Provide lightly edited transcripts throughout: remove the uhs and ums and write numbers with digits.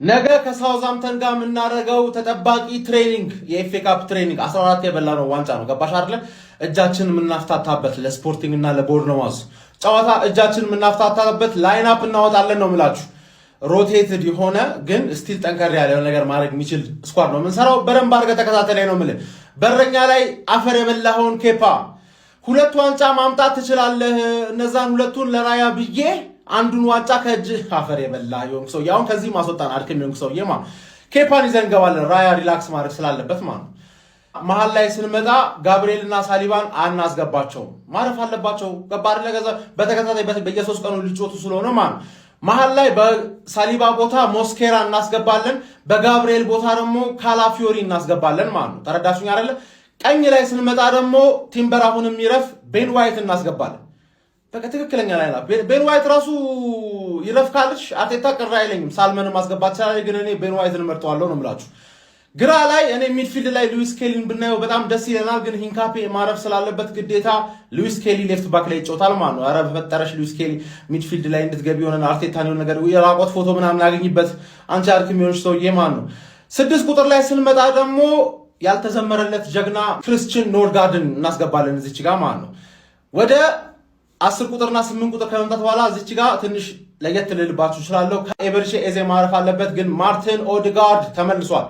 ነገ ከሳውዛምተን ጋር የምናደርገው ተጠባቂ ትሬኒንግ የኤፍኤ ካፕ ትሬኒንግ 14 የበላ ነው ዋንጫ ነው። ገባሽ አይደለ? እጃችን የምናፍታታበት ለስፖርቲንግ እና ለቦርነማውዝ ጨዋታ እጃችን የምናፍታታበት ላይን አፕ እናወጣለን ነው የምላችሁ። ሮቴትድ የሆነ ግን ስቲል ጠንከር ያለ ነገር ማድረግ የሚችል ስኳድ ነው የምንሰራው። በደንብ አድርገህ ተከታተለኝ ነው የምልህ። በረኛ ላይ አፈር የበላኸውን ኬፓ 2 ዋንጫ ማምጣት ትችላለህ። እነዛን 2ቱን ለራያ ብዬ አንዱን ዋንጫ ከእጅ አፈር የበላ የሆንክ ሰው ያውን ከዚህ ማስወጣን አድከም የሆንክ ሰው የማ ኬፓን ይዘን እንገባለን። ራያ ሪላክስ ማድረግ ስላለበት ማለት ነው። መሀል ላይ ስንመጣ ጋብሪኤል እና ሳሊባን አናስገባቸው፣ ማረፍ አለባቸው። ገባር ለገዛ በተከታታይ በየ3 ቀኑ ሊጮቱ ስለሆነ ማለት መሀል ላይ በሳሊባ ቦታ ሞስኬራ እናስገባለን፣ በጋብሪኤል ቦታ ደግሞ ካላፊዮሪ እናስገባለን ማለት ነው። ተረዳችሁኝ አይደለ? ቀኝ ላይ ስንመጣ ደግሞ ቲምበር አሁንም ይረፍ ቤን ዋይት እናስገባለን። በቃ ትክክለኛ ላይ ነው። ቤን ዋይት ራሱ ይረፍ ካልሽ አርቴታ ቅር አይለኝም። ሳልመን ማስገባት ይችላል፣ ግን እኔ ቤን ዋይትን እመርጠዋለሁ ነው የምላችሁ። ግራ ላይ እኔ ሚድፊልድ ላይ ሉዊስ ኬሊን ብናየው በጣም ደስ ይለናል፣ ግን ሂንካፔ ማረፍ ስላለበት ግዴታ ሉዊስ ኬሊ ሌፍት ባክ ላይ ይጫወታል ማለት ነው። ኧረ በፈጠረሽ ሉዊስ ኬሊ ሚድፊልድ ላይ እንድትገቢ ሆነን አርቴታን የሆነ ነገር የራቆት ፎቶ ምናምን ያገኝበት አንቺ አርክ የሚሆንሽ ሰውዬ ማለት ነው። 6 ቁጥር ላይ ስንመጣ ደግሞ ያልተዘመረለት ጀግና ክርስቲያን ኖርጋርድን እናስገባለን እዚች ጋር ማለት ነው። ወደ 10 ቁጥርና 8 ቁጥር ከመምጣት በኋላ እዚች ጋር ትንሽ ለየት ልልባችሁ እችላለሁ። ኤቨርሼ ኤዜ ማረፍ አለበት፣ ግን ማርቲን ኦዲጋርድ ተመልሷል።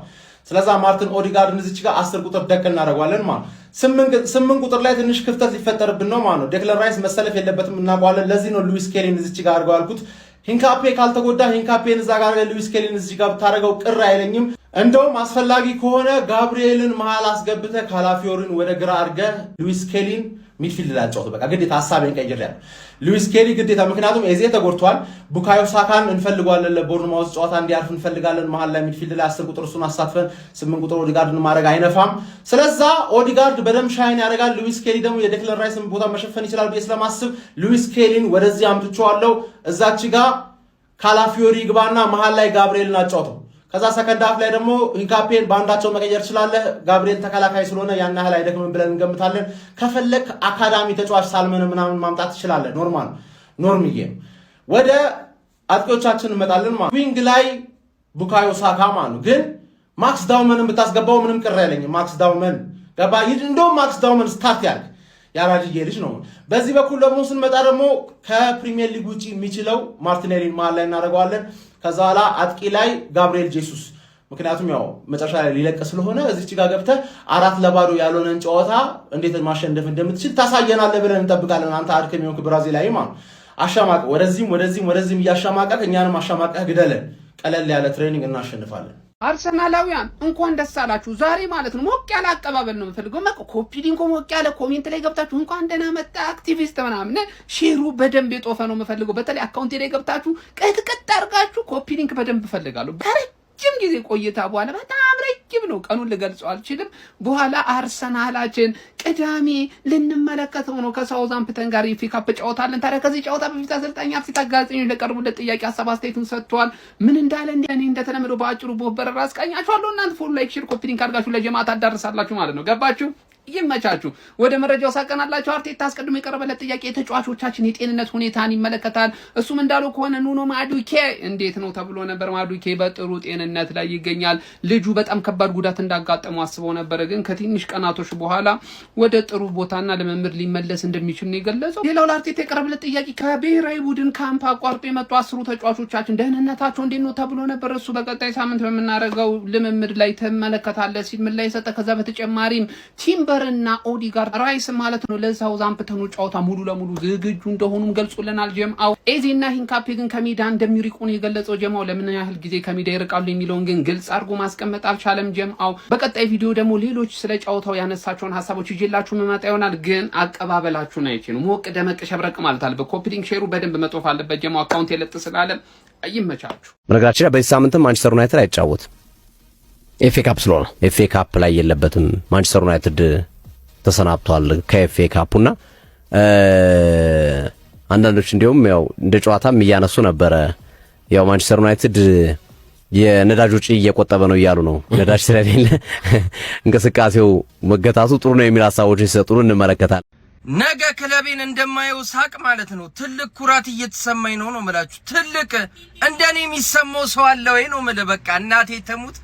ስለዛ ማርቲን ኦዲጋርድን እዚች ጋር 10 ቁጥር ደቅ እናደርገዋለን ማለት 8 ቁጥር ላይ ትንሽ ክፍተት ሊፈጠርብን ነው ማለት ነው። ዴክለር ራይስ መሰለፍ የለበትም እናውቀዋለን። ለዚህ ነው ሉዊስ ኬሊን እዚች ጋር አድርገው ያልኩት። ሂንካፔ ካልተጎዳ ሂንካፔን እዛ ጋር ሉዊስ ኬሊን እዚች ጋር ብታደርገው ቅር አይለኝም። እንደውም አስፈላጊ ከሆነ ጋብሪኤልን መሃል አስገብተህ ካላፊዮሪን ወደ ግራ አድርገህ ሉዊስ ኬሊን ሚድፊልድ ላይ አጫውተው። በቃ ግዴታ ሐሳቤን ቀይሬያለሁ። ሉዊስ ኬሊ ግዴታ፣ ምክንያቱም ኤዜ ተጎድቷል። ቡካዮ ሳካን እንፈልገዋለን፣ ለቦርንማውዝ ጨዋታ እንዲያርፍ እንፈልጋለን። መሃል ላይ ሚድፊልድ ላይ 10 ቁጥር እሱን አሳትፈን 8 ቁጥር ኦዲጋርድን ማድረግ አይነፋም። ስለዛ ኦዲጋርድ በደም ሻይን ያደርጋል። ሉዊስ ኬሊ ደግሞ የዴክለር ራይስን ቦታ መሸፈን ይችላል ብዬ ስለማስብ ሉዊስ ኬሊን ወደዚህ አምጥቼዋለሁ። እዛች ጋር ካላፊዮሪ ግባና መሃል ላይ ጋብሪኤልን አጫውተው። ከዛ ሰከንድ ሃፍ ላይ ደግሞ ሂንካፔን በአንዳቸው መቀየር ትችላለህ። ጋብሪኤል ተከላካይ ስለሆነ ያን ያህል አይደክምም ብለን እንገምታለን። ከፈለክ አካዳሚ ተጫዋች ሳልመን ምናምን ማምጣት ትችላለህ። ኖርማል ኖርምዬ። ወደ አጥቂዎቻችን እንመጣለን ማለት ዊንግ ላይ ቡካዮ ሳካ ማለት ነው። ግን ማክስ ዳውመንን ብታስገባው ምንም ቅር አይለኝም። ማክስ ዳውመን ገባ። እንደውም ማክስ ዳውመን ስታርት ያራጅዬ ልጅ ነው። በዚህ በኩል ደግሞ ስንመጣ ደግሞ ከፕሪሚየር ሊግ ውጪ የሚችለው ማርቲኔሊን መሃል ላይ እናደርገዋለን። ከዛ በኋላ አጥቂ ላይ ጋብሪኤል ጄሱስ፣ ምክንያቱም ያው መጨረሻ ላይ ሊለቅ ስለሆነ እዚች ጋር ገብተህ 4-0 ያልሆነን ጨዋታ እንዴት ማሸነፍ እንደምትችል ታሳየናለህ ብለን እንጠብቃለን። አንተ አድከም የሆንክ ብራዚላዊ ማለት አሻማቀህ ወደዚህም እያሻማቀህ እኛንም አሻማቀህ ግደለን። ቀለል ያለ ትሬኒንግ እናሸንፋለን። አርሰናላውያን እንኳን ደስ አላችሁ። ዛሬ ማለት ነው ሞቅ ያለ አቀባበል ነው የምፈልገው። ኮፒ ሊንክ ሞቅ ያለ ኮሜንት ላይ ገብታችሁ እንኳን ደህና መጣ አክቲቪስት ምናምን ሼሩ በደንብ የጦፈ ነው የምፈልገው። በተለይ አካውንቴ ላይ ገብታችሁ ቅጥቅጥ አድርጋችሁ ኮፒ ሊንክ በደንብ እፈልጋለሁ። ረጅም ጊዜ ቆይታ በኋላ በጣም ረጅም ነው፣ ቀኑን ልገልጸው አልችልም። በኋላ አርሰናላችን ቅዳሜ ልንመለከተው ነው ከሳውዛምፕተን ጋር የኤፍኤ ካፕ ጨዋታለን። ታዲያ ከዚህ ጨዋታ በፊት አሰልጣኝ አርቴታ ጋዜጠኞች ለቀረቡለት ጥያቄ ሀሳብ አስተያየቱን ሰጥቷል። ምን እንዳለ እኔ እንደተለመደው በአጭሩ በበረራ አስቃኛችኋለሁ። እናንተ ፎሎ፣ ላይክ፣ ሼር፣ ኮፒ ሊንክ አድርጋችሁ ለጀማ ታዳርሳላችሁ ማለት ነው። ገባችሁ? ይመቻችሁ። ወደ መረጃው ሳቀናላችሁ። አርቴታ አስቀድሞ የቀረበለት ጥያቄ የተጫዋቾቻችን የጤንነት ሁኔታን ይመለከታል። እሱም እንዳለው ከሆነ ኑኖ ማዱኬ እንዴት ነው ተብሎ ነበር። ማዱኬ በጥሩ ጤንነት ላይ ይገኛል። ልጁ በጣም ከባድ ጉዳት እንዳጋጠመው አስበው ነበር፣ ግን ከትንሽ ቀናቶች በኋላ ወደ ጥሩ ቦታና ልምምድ ሊመለስ እንደሚችል ነው የገለጸው። ሌላው ለአርቴታ የቀረበለት ጥያቄ ከብሔራዊ ቡድን ካምፕ አቋርጦ የመጡ 10 ተጫዋቾቻችን ደህንነታቸው እንዴት ነው ተብሎ ነበር። እሱ በቀጣይ ሳምንት በምናደርገው ልምምድ ላይ ትመለከታለህ ሲል ምን ላይ ሰጠ። ከዛ በተጨማሪም ቲምበር እና ኦዲጋርድ ራይስ ማለት ነው ለሳውዛምፕተኑ ጨዋታ ሙሉ ለሙሉ ዝግጁ እንደሆኑም ገልጾልናል። ጀምአው ኤዜና ሂንካፔ ግን ከሜዳ እንደሚርቁ ነው የገለጸው። ጀምአው ለምን ያህል ጊዜ ከሜዳ ይርቃሉ የሚለውን ግን ግልጽ አድርጎ ማስቀመጥ አልቻለም። ጀምአው በቀጣይ ቪዲዮ ደግሞ ሌሎች ስለ ጨዋታው ያነሳቸውን ሀሳቦች ይዤላችሁ መማጣ ይሆናል። ግን አቀባበላችሁን አይቼ ነው ሞቅ ደመቅ ሸብረቅ ማለት አለበት። ኮፒ ሊንክ ሼሩ በደንብ መጦፍ አለበት። ጀምአው አካውንት የለጥ ስላለ ይመቻችሁ። በነገራችን ላይ በዚህ ሳምንትም ማንቸስተር ዩናይትድ አይጫወትም። ኤፍኤ ካፕ ስለሆነ ኤፍኤ ካፕ ላይ የለበትም። ማንቸስተር ዩናይትድ ተሰናብቷል ከኤፍኤ ካፑና አንዳንዶች እንዲሁም ያው እንደ ጨዋታም እያነሱ ነበረ። ያው ማንቸስተር ዩናይትድ የነዳጅ ወጪ እየቆጠበ ነው እያሉ ነው። ነዳጅ ስለሌለ እንቅስቃሴው መገታቱ ጥሩ ነው የሚል ሀሳቦችን ሲሰጡን እንመለከታለን። ነገ ክለቤን እንደማየው ሳቅ ማለት ነው። ትልቅ ኩራት እየተሰማኝ ነው መላችሁ። ትልቅ እንደኔ የሚሰማው ሰው አለ ወይ ነው ማለት በቃ እናቴ ተሙት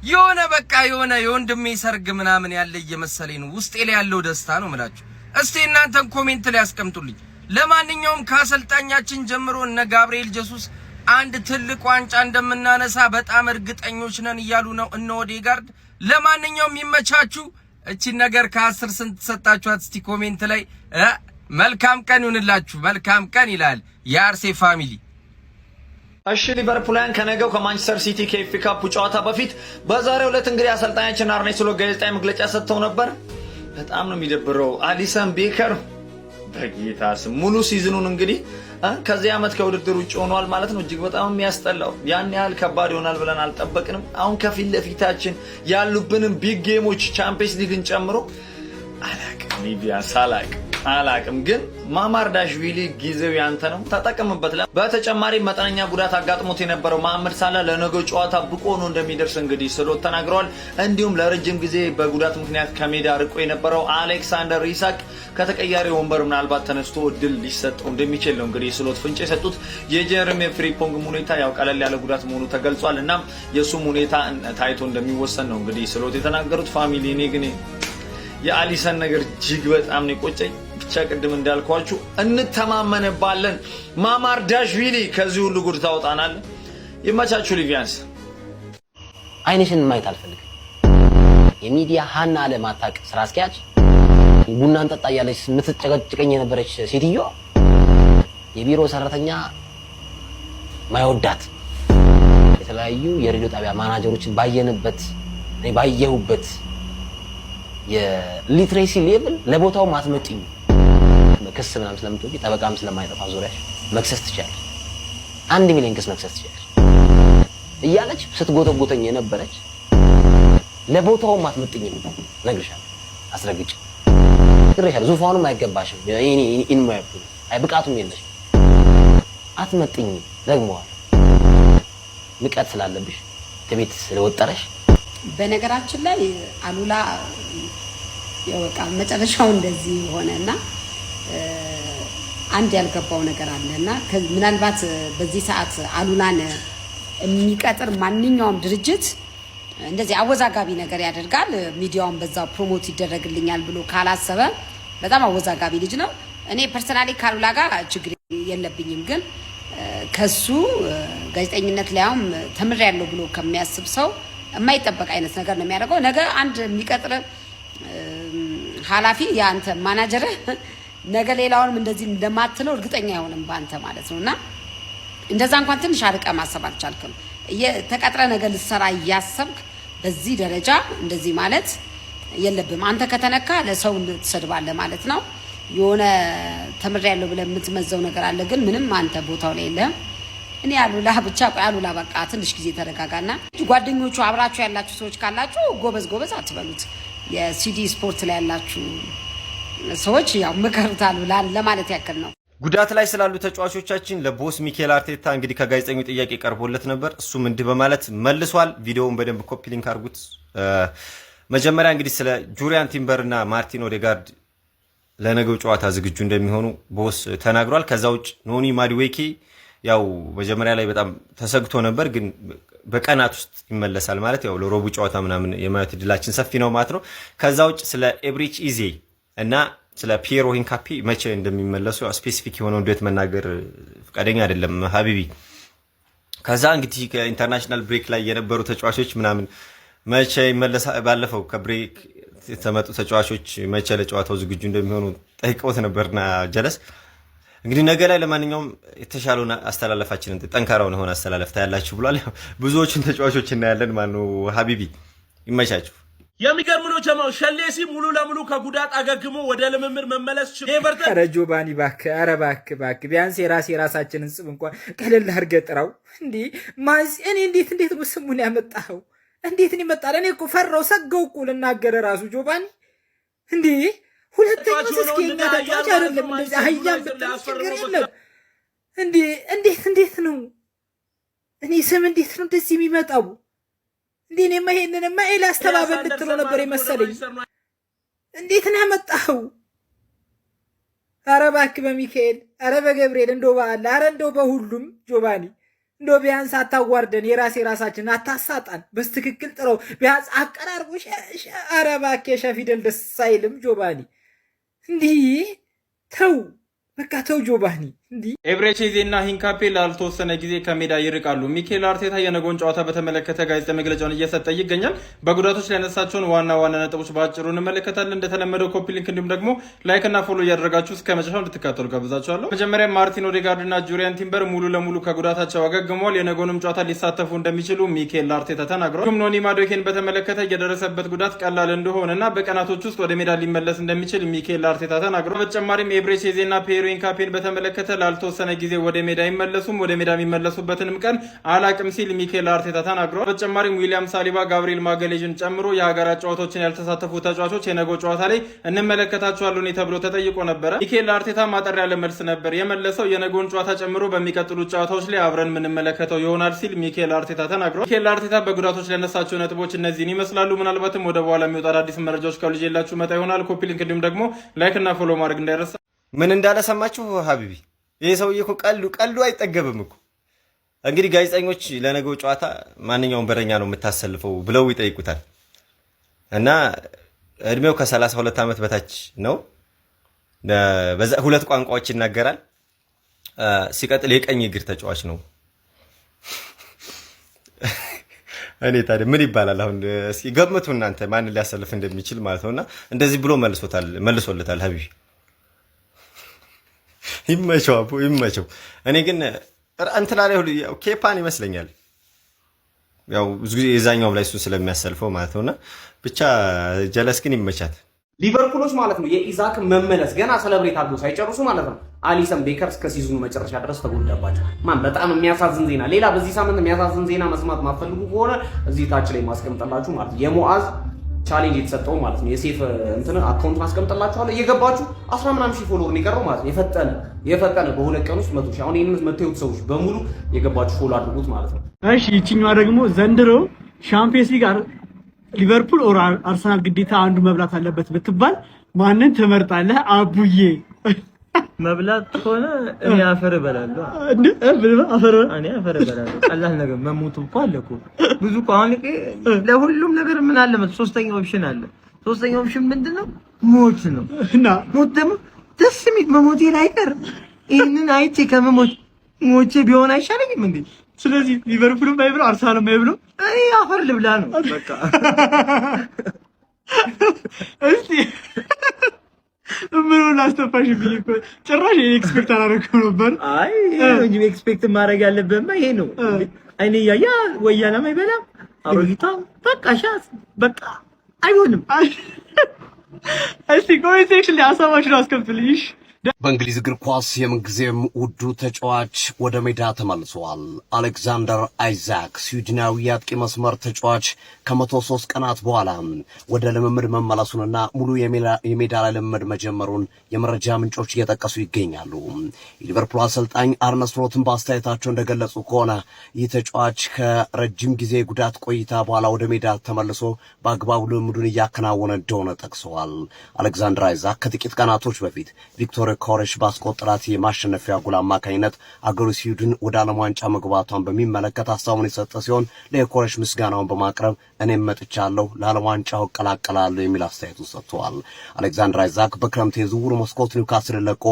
የሆነ በቃ የሆነ የወንድሜ ሰርግ ምናምን ያለ እየመሰለኝ ነው። ውስጤ ላይ ያለው ደስታ ነው መላችሁ። እስቲ እናንተን ኮሜንት ላይ አስቀምጡልኝ። ለማንኛውም ከአሰልጣኛችን ጀምሮ እነ ጋብርኤል ጀሱስ አንድ ትልቅ ዋንጫ እንደምናነሳ በጣም እርግጠኞች ነን እያሉ ነው እነ ኦዴጋርድ። ለማንኛውም ይመቻችሁ። እቺን ነገር ከ10 ስንት ሰጣችኋት? እስቲ ኮሜንት ላይ መልካም ቀን ይሁንላችሁ። መልካም ቀን ይላል የአርሴ ፋሚሊ። እሺ ሊቨርፑላን ከነገው ከማንቸስተር ሲቲ ከኤፍ ኤ ካፕ ጨዋታ በፊት በዛሬው ዕለት እንግዲህ አሰልጣኛችን አርኔ ስሎት ጋዜጣዊ መግለጫ ሰጥተው ነበር። በጣም ነው የሚደብረው። አሊሰን ቤከር በጌታ ስም ሙሉ ሲዝኑን እንግዲህ ከዚህ ዓመት ከውድድር ውጭ ሆኗል ማለት ነው። እጅግ በጣም የሚያስጠላው ያን ያህል ከባድ ይሆናል ብለን አልጠበቅንም። አሁን ከፊት ለፊታችን ያሉብንን ቢግ ጌሞች ቻምፒየንስ ሊግን ጨምሮ አላቅም ሊቢያስ አላቅም ግን ማማርዳሽቪሊ ጊዜው ያንተ ነው፣ ተጠቀምበት። በተጨማሪ መጠነኛ ጉዳት አጋጥሞት የነበረው መሐመድ ሳላ ለነገው ጨዋታ ብቁ ሆኖ እንደሚደርስ እንግዲህ ስሎት ተናግረዋል። እንዲሁም ለረጅም ጊዜ በጉዳት ምክንያት ከሜዳ ርቆ የነበረው አሌክሳንደር ኢሳክ ከተቀያሪ ወንበር ምናልባት ተነስቶ እድል ሊሰጠው እንደሚችል ነው እንግዲህ ስሎት ፍንጭ የሰጡት። የጀረሚ ፍሪምፖንግ ሁኔታ ያው ቀለል ያለ ጉዳት መሆኑ ተገልጿል። እናም የሱም ሁኔታ ታይቶ እንደሚወሰን ነው እንግዲህ ስሎት የተናገሩት። ፋሚሊ እኔ ግን የአሊሰን ነገር እጅግ በጣም ነው የቆጨኝ። ብቻ ቅድም እንዳልኳችሁ እንተማመንባለን። ማማርዳሽቪሊ ከዚህ ሁሉ ጉድ ታውጣናል። ይመቻችሁ። ሊቪያንስ አይንሽን ማየት አልፈልግም። የሚዲያ ሀና ለማታቅ ስራ አስኪያጅ ቡና እንጠጣ እያለች የምትጨቀጭቀኝ የነበረች ሴትዮ የቢሮ ሰራተኛ ማይወዳት የተለያዩ የሬዲዮ ጣቢያ ማናጀሮችን ባየሁበት የሊትሬሲ ሌቭል ለቦታው ማትመጪኝ ክስ ምናምን ስለምትወጪ ጠበቃም ስለማይጠፋ ዙሪያሽ መክሰስ ትችያለሽ። 1 ሚሊዮን ክስ መክሰስ ትችያለሽ እያለች ስትጎተጎተኝ የነበረች ለቦታው ማትመጪኝ ነግርሻለሁ። አስረግጬ ነግርሻለሁ። ዙፋኑም አይገባሽም። አይ ብቃቱም የለሽም። አትመጪኝ ደግሞዋል። ንቀት ስላለብሽ ከቤት ስለወጠረሽ። በነገራችን ላይ አሉላ የወጣ መጨረሻው እንደዚህ ሆነና አንድ ያልገባው ነገር አለና ምናልባት በዚህ ሰዓት አሉላን የሚቀጥር ማንኛውም ድርጅት እንደዚህ አወዛጋቢ ነገር ያደርጋል። ሚዲያውን በዛው ፕሮሞት ይደረግልኛል ብሎ ካላሰበ በጣም አወዛጋቢ ልጅ ነው። እኔ ፐርሰናሊ ካሉላ ጋር ችግር የለብኝም፣ ግን ከሱ ጋዜጠኝነት ላይም ተምሬያለሁ ብሎ ከሚያስብ ሰው የማይጠበቅ አይነት ነገር ነው የሚያደርገው። ነገ አንድ የሚቀጥር ኃላፊ ያንተ ማናጀር ነገ ሌላውንም እንደዚህ እንደማትለው እርግጠኛ አይሆንም ባንተ ማለት ነውና እንደዛ እንኳን ትንሽ አርቀ ማሰብ አልቻልክም። ተቀጥረ ነገ ልትሰራ እያሰብክ በዚህ ደረጃ እንደዚህ ማለት የለብም። አንተ ከተነካ ለሰው ትሰድባለህ ማለት ነው። የሆነ ተምሬያለሁ ብለህ የምትመዘው ነገር አለ፣ ግን ምንም አንተ ቦታው ላይ የለህም። እኔ አሉላ ብቻ አሉላ በቃ ትንሽ ጊዜ ተረጋጋና ጓደኞቹ አብራችሁ ያላችሁ ሰዎች ካላችሁ ጎበዝ አትበሉት። የሲዲ ስፖርት ላይ ያላችሁ ሰዎች ያው ምከሩት አሉላን ለማለት ያክል ነው። ጉዳት ላይ ስላሉ ተጫዋቾቻችን ለቦስ ሚኬል አርቴታ እንግዲህ ከጋዜጠኞች ጥያቄ ቀርቦለት ነበር። እሱም እንዲህ በማለት መልሷል። ቪዲዮውን በደንብ ኮፒ ሊንክ አድርጉት። መጀመሪያ እንግዲህ ስለ ጁሪያን ቲምበር እና ማርቲን ኦዴጋርድ ለነገው ጨዋታ ዝግጁ እንደሚሆኑ ቦስ ተናግሯል። ከዛ ውጭ ኖኒ ማዱዌኬ ያው መጀመሪያ ላይ በጣም ተሰግቶ ነበር፣ ግን በቀናት ውስጥ ይመለሳል ማለት ያው ለሮቡ ጨዋታ ምናምን የማየት እድላችን ሰፊ ነው ማለት ነው። ከዛ ውጭ ስለ ኤብሪች ኢዜ እና ስለ ፒየሮ ሂንካፒ መቼ እንደሚመለሱ ስፔሲፊክ የሆነው እንዴት መናገር ፈቃደኛ አይደለም ሀቢቢ። ከዛ እንግዲህ ከኢንተርናሽናል ብሬክ ላይ የነበሩ ተጫዋቾች ምናምን መቼ ይመለሳ ባለፈው ከብሬክ የተመጡ ተጫዋቾች መቼ ለጨዋታው ዝግጁ እንደሚሆኑ ጠይቀውት ነበርና ጀለስ እንግዲህ ነገ ላይ ለማንኛውም የተሻለውን አስተላለፋችንን ጠንካራውን ሆነ አስተላለፍ ታያላችሁ ብሏል። ብዙዎችን ተጫዋቾች እናያለን ማለት ነው። ሀቢቢ ይመቻችሁ። የሚገርም ነው ጀማው ሸሌሲ ሙሉ ለሙሉ ከጉዳት አገግሞ ወደ ልምምድ መመለስ ኤቨርተን። ኧረ ጆባኒ እባክህ፣ ኧረ እባክህ ቢያንስ የራሳችንን ስም እንኳን ቀለል አድርገህ ጥራው። እንዴ እኔ እንዴት ነው ስሙን ያመጣኸው? እንዴት ነው ይመጣል? እኔ እኮ ፈራው ሰገው እኮ ልናገር ራሱ ጆባኒ። እንዴ ሁለተኛ እስኪኛ ተጫዋች አይደለም እንደዚህ አህያም ችግር የለም። እንዴት ነው እኔ ስም እንዴት ነው እንደዚህ የሚመጣው? እንዴ እኔማ ይሄንንማ ኤልያስ ተባበል ልትለው ነበር የመሰለኝ። እንዴት ነው ያመጣኸው? ኧረ እባክህ በሚካኤል ኧረ በገብርኤል እንደው በአለ ኧረ እንደው በሁሉም ጆባኒ እንደው ቢያንስ አታዋርደን፣ የራሳችን አታሳጣን። በስትክክል ጥረው ቢያንስ አቀራርቦ ኧረ እባክህ የሸፊደል ደስ አይልም ጆባኒ። እንዲህ ተው በቃ ተው ጆባኒ። እንዲህ ኤብሬቼዜና ሂንካፔ ላልተወሰነ ጊዜ ከሜዳ ይርቃሉ። ሚኬል አርቴታ የነገውን ጨዋታ በተመለከተ ጋዜጣ መግለጫውን እየሰጠ ይገኛል። በጉዳቶች ላይ ያነሳቸውን ዋና ነጥቦች በአጭሩ እንመለከታለን። እንደተለመደው ኮፒ ሊንክ እንዲሁም ደግሞ ላይክ እና ፎሎ እያደረጋችሁ እስከ መጨረሻው እንድትካተሉ ጋብዛችኋለሁ። መጀመሪያ ማርቲን ኦዴጋርድ እና ጁሪያን ቲምበር ሙሉ ለሙሉ ከጉዳታቸው አገግመዋል። የነገውንም ጨዋታ ሊሳተፉ እንደሚችሉ ሚኬል አርቴታ ተናግሯል። ኖኒ ማዱኬን በተመለከተ የደረሰበት ጉዳት ቀላል እንደሆነ እና በቀናቶች ውስጥ ወደ ሜዳ ሊመለስ እንደሚችል ሚኬል አርቴታ ተናግሯል። በተጨማሪም ኤብሬቼዜና ፒየር ሂንካፔን በተመለከተ ላልተወሰነ ጊዜ ወደ ሜዳ አይመለሱም፣ ወደ ሜዳ የሚመለሱበትንም ቀን አላቅም ሲል ሚኬል አርቴታ ተናግሯል። በተጨማሪም ዊሊያም ሳሊባ፣ ጋብሪኤል ማጋሌዥን ጨምሮ የሀገራት ጨዋታዎችን ያልተሳተፉ ተጫዋቾች የነገው ጨዋታ ላይ እንመለከታቸዋለን ተብሎ ተጠይቆ ነበረ። ሚኬል አርቴታ ማጠር ያለ መልስ ነበር የመለሰው። የነገውን ጨዋታ ጨምሮ በሚቀጥሉት ጨዋታዎች ላይ አብረን የምንመለከተው ይሆናል ሲል ሚኬል አርቴታ ተናግሯል። ሚኬል አርቴታ በጉዳቶች ላይ ያነሳቸው ነጥቦች እነዚህን ይመስላሉ። ምናልባትም ወደ በኋላ የሚወጣ አዳዲስ መረጃዎች ከልጅ የላችሁ መጣ ይሆናል። ኮፒ ሊንክ እንዲሁም ደግሞ ላይክ እና ፎሎ ማድረግ እንዳይረሳ። ምን እንዳለ ሰማችሁ ሀቢቢ? ይሄ ሰውዬ እኮ ቀልዱ አይጠገብም እኮ። እንግዲህ ጋዜጠኞች ለነገው ጨዋታ ማንኛውም በረኛ ነው የምታሰልፈው ብለው ይጠይቁታል እና እድሜው ከ32 ዓመት በታች ነው። ሁለት ቋንቋዎች ይናገራል። ሲቀጥል የቀኝ እግር ተጫዋች ነው። እኔ ታዲያ ምን ይባላል አሁን? እስኪ ገምቱ እናንተ ማን ሊያሰልፍ እንደሚችል ማለት ነውና እንደዚህ ብሎ መልሶለታል ሀቢቢ። ይመቸው አቡ ይመቸው። እኔ ግን እንትና ላይ ሁሉ ኬፓን ይመስለኛል ያው ብዙ ጊዜ የዛኛውም ላይ እሱን ስለሚያሰልፈው ማለት ነውና ብቻ ጀለስ ግን ይመቻት። ሊቨርፑሎች ማለት ነው የኢዛክ መመለስ ገና ሰለብሬት አድርጎ ሳይጨርሱ ማለት ነው አሊሰን ቤከር እስከ ሲዝኑ መጨረሻ ድረስ ተጎዳባቸው። በጣም የሚያሳዝን ዜና። ሌላ በዚህ ሳምንት የሚያሳዝን ዜና መስማት ማፈልጉ ከሆነ እዚህ ታች ላይ ማስቀምጠላችሁ ማለት ነው የሞአዝ ቻሌንጅ የተሰጠው ማለት ነው የሴፍ እንትን አካውንት ማስቀምጠላችኋለሁ። እየገባችሁ 10 ምናምን ሺህ ፎሎወር ነው የቀረው ማለት ነው። የፈጠነ በሁለት ቀን ውስጥ 100 ሺህ። አሁን ይሄንን መተውት ሰዎች በሙሉ የገባችሁ ፎሎ አድርጉት ማለት ነው። እሺ ይቺኛዋ ደግሞ ዘንድሮ ሻምፒየንስ ሊግ ሊቨርፑል ኦር አርሰናል ግዴታ አንዱ መብላት አለበት ብትባል ማንን ትመርጣለህ? አቡዬ መብላት ከሆነ እኔ አፈር እበላለሁ። እኔ አፈር እበላለሁ። ቀላል ነገር መሞቱ እኮ አለ እኮ ብዙ እኮ። አሁን ለሁሉም ነገር ምን አለ ማለት ሶስተኛ ኦፕሽን አለ። ሶስተኛ ኦፕሽን ምንድነው? ሞት ነው። እና ሞት ደግሞ ደስ የሚል መሞቴ ላይቀር ይሄንን አይቼ ከመሞት ሞቼ ቢሆን አይሻለኝም እንዴ? ስለዚህ ሊቨርፑልም ባይብሎ አርሰናልም ባይብሎ እኔ አፈር ልብላ ነው በቃ። እስቲ ምን ላስተፋሽ ቢልኩ ጭራሽ ኤክስፔክት አላደረኩም ነበር። አይ እንጂ ኤክስፔክት ማድረግ ያለብህማ ይሄ ነው። አይኔ ያያ ወያናም አይበላም አሮጊቷ በቃ ሻስ በቃ አይሆንም። እስቲ ኮሜንት ሴክሽን ላይ ሀሳባችሁን አስቀምጡልኝ። በእንግሊዝ እግር ኳስ የምንጊዜም ውዱ ተጫዋች ወደ ሜዳ ተመልሰዋል። አሌክዛንደር አይዛክ ስዊድናዊ የአጥቂ መስመር ተጫዋች ከ103 ቀናት በኋላ ወደ ልምምድ መመለሱንና ሙሉ የሜዳ ላይ ልምምድ መጀመሩን የመረጃ ምንጮች እየጠቀሱ ይገኛሉ። የሊቨርፑል አሰልጣኝ አርነ ስሎትን በአስተያየታቸው እንደገለጹ ከሆነ ይህ ተጫዋች ከረጅም ጊዜ ጉዳት ቆይታ በኋላ ወደ ሜዳ ተመልሶ በአግባቡ ልምምዱን እያከናወነ እንደሆነ ጠቅሰዋል። አሌክዛንደር አይዛክ ከጥቂት ቀናቶች በፊት ቪክቶር ኮሬሽ ባስቆጠራት የማሸነፊያ ጎል አማካኝነት አገሩ ስዊድን ወደ ዓለም ዋንጫ መግባቷን በሚመለከት ሀሳቡን የሰጠ ሲሆን ለኮሬሽ ምስጋናውን በማቅረብ እኔም መጥቻለሁ፣ ለዓለም ዋንጫው እቀላቀላለሁ የሚል አስተያየቱን ሰጥተዋል። አሌክዛንደር አይዛክ በክረምት የዝውውር መስኮት ኒውካስል ለቆ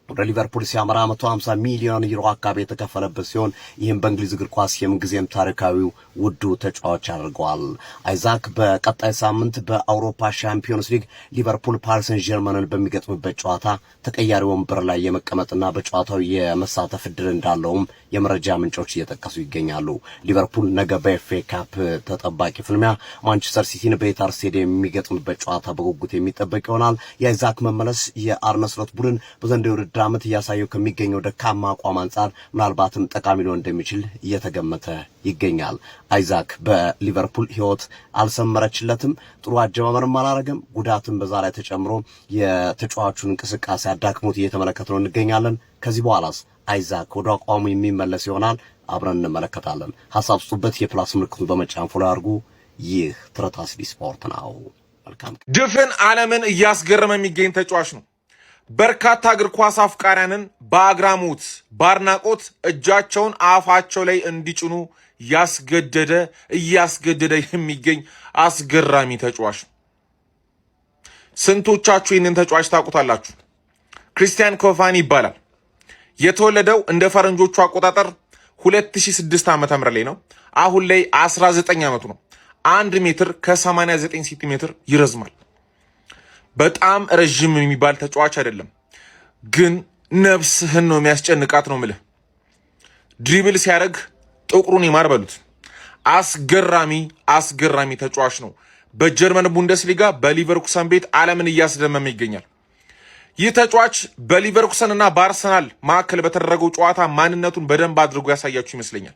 ወደ ሊቨርፑል ሲያመራ 150 ሚሊዮን ዩሮ አካባቢ የተከፈለበት ሲሆን ይህም በእንግሊዝ እግር ኳስ የምንጊዜም ታሪካዊው ውዱ ተጫዋች አድርገዋል። አይዛክ በቀጣይ ሳምንት በአውሮፓ ሻምፒዮንስ ሊግ ሊቨርፑል ፓሪስ ሰን ጀርመንን በሚገጥምበት ጨዋታ ተቀያሪ ወንበር ላይ የመቀመጥና በጨዋታው የመሳተፍ ዕድል እንዳለውም የመረጃ ምንጮች እየጠቀሱ ይገኛሉ። ሊቨርፑል ነገ በኤፍኤ ካፕ ተጠባቂ ፍልሚያ ማንቸስተር ሲቲን በኢታር ስቴዲየም የሚገጥምበት ጨዋታ በጉጉት የሚጠበቅ ይሆናል። የአይዛክ መመለስ የአርነ ስሎት ቡድን በዘንድሮው የውድድር ዓመት እያሳየው ከሚገኘው ደካማ አቋም አንጻር ምናልባትም ጠቃሚ ሊሆን እንደሚችል እየተገመተ ይገኛል። አይዛክ በሊቨርፑል ሕይወት አልሰመረችለትም፣ ጥሩ አጀማመርም አላረገም። ጉዳትም በዛ ላይ ተጨምሮ የተጫዋቹን እንቅስቃሴ አዳክሞት እየተመለከትነው እንገኛለን። ከዚህ በኋላስ አይዛክ ወደ አቋሙ የሚመለስ ይሆናል? አብረን እንመለከታለን። ሐሳብ ስጡበት። የፕላስ ምልክቱን በመጫን ፎሎ አድርጉ። ይህ ትረታስዲ ስፖርት ነው። መልካም ድፍን ዓለምን እያስገረመ የሚገኝ ተጫዋች ነው። በርካታ እግር ኳስ አፍቃሪያንን በአግራሞት ባርናቆት እጃቸውን አፋቸው ላይ እንዲጭኑ እያስገደደ የሚገኝ አስገራሚ ተጫዋች። ስንቶቻችሁ ይህንን ተጫዋች ታውቁታላችሁ? ክሪስቲያን ኮቫኒ ይባላል። የተወለደው እንደ ፈረንጆቹ አቆጣጠር 2006 ዓመተ ምህረት ላይ ነው። አሁን ላይ 19 ዓመቱ ነው። 1 ሜትር ከ89 ሴንቲሜትር ይረዝማል። በጣም ረጅም የሚባል ተጫዋች አይደለም፣ ግን ነፍስህን ነው የሚያስጨንቃት ነው ምልህ። ድሪብል ሲያደርግ ጥቁሩን ይማር በሉት። አስገራሚ ተጫዋች ነው። በጀርመን ቡንደስሊጋ በሊቨርኩሰን ቤት ዓለምን እያስደመመ ይገኛል። ይህ ተጫዋች በሊቨርኩሰን እና በአርሰናል መካከል በተደረገው ጨዋታ ማንነቱን በደንብ አድርጎ ያሳያችሁ ይመስለኛል።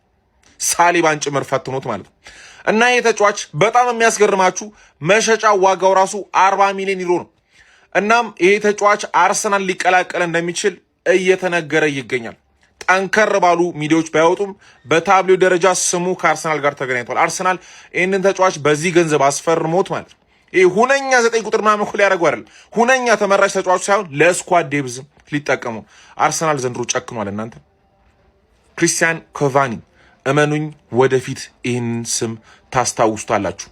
ሳሊባን ጭምር ፈትኖት ማለት ነው። እና ይህ ተጫዋች በጣም የሚያስገርማችሁ መሸጫ ዋጋው ራሱ 40 ሚሊዮን ዩሮ ነው። እናም ይህ ተጫዋች አርሰናል ሊቀላቀል እንደሚችል እየተነገረ ይገኛል። ጠንከር ባሉ ሚዲያዎች ባይወጡም በታብሌው ደረጃ ስሙ ከአርሰናል ጋር ተገናኝቷል። አርሰናል ይህንን ተጫዋች በዚህ ገንዘብ አስፈርሞት ማለት ነው። ይህ ሁነኛ 9 ቁጥር ምናምን እኮ ሊያደርጉ አይደለም። ሁነኛ ተመራጭ ተጫዋች ሳይሆን ለስኳድ ዴብዝም ሊጠቀሙ። አርሰናል ዘንድሮ ጨክኗል። እናንተ ክሪስቲያን ኮቫኒ እመኑኝ፣ ወደፊት ይህንን ስም ታስታውሱታላችሁ።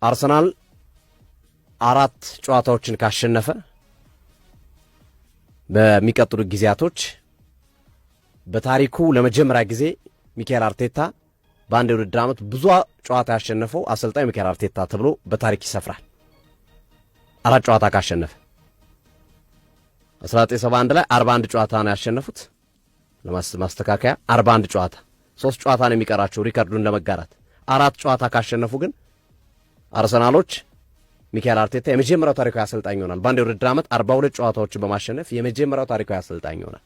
አርሰናል 4 ጨዋታዎችን ካሸነፈ በሚቀጥሉ ጊዜያቶች በታሪኩ ለመጀመሪያ ጊዜ ሚካኤል አርቴታ በአንድ የውድድር ዓመት ብዙ ጨዋታ ያሸነፈው አሰልጣኝ ሚካኤል አርቴታ ተብሎ በታሪክ ይሰፍራል። 4 ጨዋታ ካሸነፈ 1971 ላይ 41 ጨዋታ ነው ያሸነፉት። ለማስተካከያ 41 ጨዋታ 3 ጨዋታ ነው የሚቀራቸው ሪከርዱን ለመጋራት። 4 ጨዋታ ካሸነፉ ግን አርሰናሎች ሚካኤል አርቴታ የመጀመሪያው ታሪካዊ አሰልጣኝ ይሆናል። በአንድ የውድድር ዓመት 42 ጨዋታዎችን በማሸነፍ የመጀመሪያው ታሪካዊ አሰልጣኝ ይሆናል።